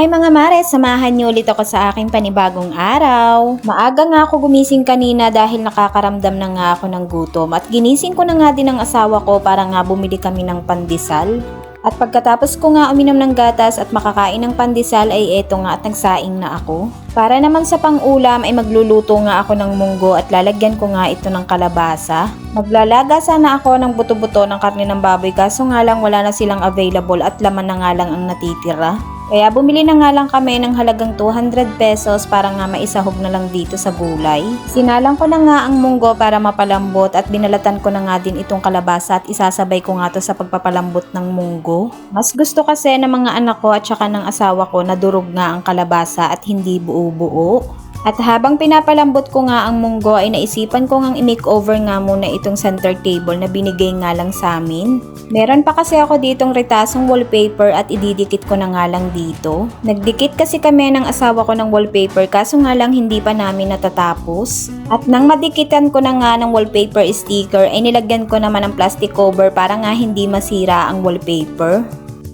Hi mga mare, samahan niyo ulit ako sa aking panibagong araw. Maaga nga ako gumising kanina dahil nakakaramdam na nga ako ng gutom at ginising ko na nga din ang asawa ko para nga bumili kami ng pandesal. At pagkatapos ko nga uminom ng gatas at makakain ng pandesal ay eto nga at nagsaing na ako. Para naman sa pang-ulam ay magluluto nga ako ng munggo at lalagyan ko nga ito ng kalabasa. Maglalaga sana ako ng buto-buto ng karne ng baboy kaso nga lang wala na silang available at laman na nga lang ang natitira. Kaya bumili na nga lang kami ng halagang 200 pesos para nga maisahog na lang dito sa gulay. Sinalang ko na nga ang munggo para mapalambot at binalatan ko na nga din itong kalabasa at isasabay ko nga to sa pagpapalambot ng munggo. Mas gusto kasi ng mga anak ko at saka ng asawa ko na durog nga ang kalabasa at hindi buo-buo. At habang pinapalambot ko nga ang munggo ay naisipan ko ngang i-makeover nga muna itong center table na binigay nga lang sa amin. Meron pa kasi ako ditong retasong wallpaper at ididikit ko na nga lang dito. Nagdikit kasi kami ng asawa ko ng wallpaper kaso nga lang hindi pa namin natatapos. At nang madikitan ko na nga ng wallpaper sticker ay nilagyan ko naman ng plastic cover para nga hindi masira ang wallpaper.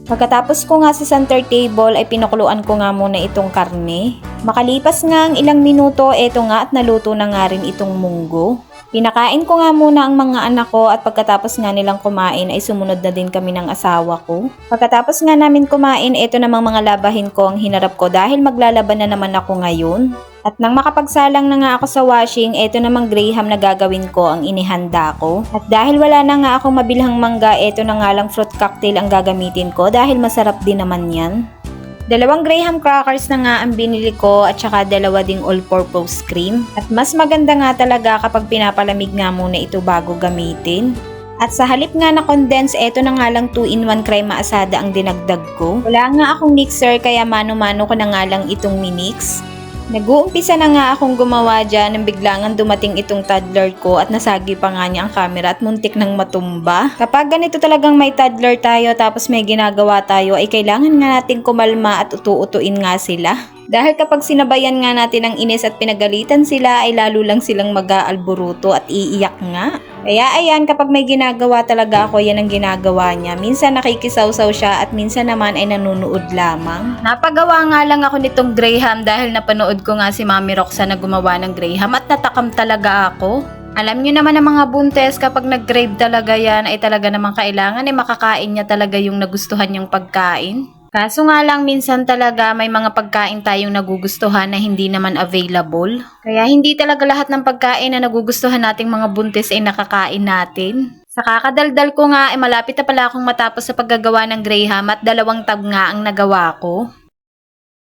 Pagkatapos ko nga sa center table ay pinakuluan ko nga muna itong karne. Makalipas nga ang ilang minuto, eto nga at naluto na nga rin itong munggo. Pinakain ko nga muna ang mga anak ko at pagkatapos nga nilang kumain ay sumunod na din kami ng asawa ko. Pagkatapos nga namin kumain, eto namang mga labahin ko ang hinarap ko dahil maglalaban na naman ako ngayon. At nang makapagsalang na nga ako sa washing, eto namang graham na gagawin ko ang inihanda ko. At dahil wala na nga akong mabilhang mangga, eto na nga lang fruit cocktail ang gagamitin ko dahil masarap din naman yan. 2 graham crackers na nga ang binili ko at saka 2 ding all-purpose cream. At mas maganda nga talaga kapag pinapalamig nga muna ito bago gamitin. At sa halip nga na condense, eto na nga lang 2-in-1 crema asada ang dinagdag ko. Wala nga akong mixer kaya mano-mano ko na nga lang itong minix. Nag-uumpisa na nga akong gumawa dyan nang biglangan dumating itong toddler ko at nasagi pa nga niya ang camera at muntik nang matumba. Kapag ganito talagang may toddler tayo tapos may ginagawa tayo ay kailangan nga nating kumalma at utu-utuin nga sila. Dahil kapag sinabayan nga natin ang inis at pinagalitan sila ay lalo lang silang mag-aalburuto at iiyak nga. Kaya ayan, kapag may ginagawa talaga ako, yan ang ginagawa niya. Minsan nakikisawsaw siya at minsan naman ay nanunood lamang. Napagawa nga lang ako nitong graham dahil napanood ko nga si Mami Roxanne na gumawa ng graham at natakam talaga ako. Alam nyo naman ang mga buntes kapag nag-crave talaga yan ay talaga namang kailangan ay makakain niya talaga yung nagustuhan niyang pagkain. Kaso nga lang minsan talaga may mga pagkain tayong nagugustuhan na hindi naman available. Kaya hindi talaga lahat ng pagkain na nagugustuhan nating mga buntis ay nakakain natin. Sa kakadaldal ko nga ay malapit na pala akong matapos sa paggagawa ng graham at 2 tab nga ang nagawa ko.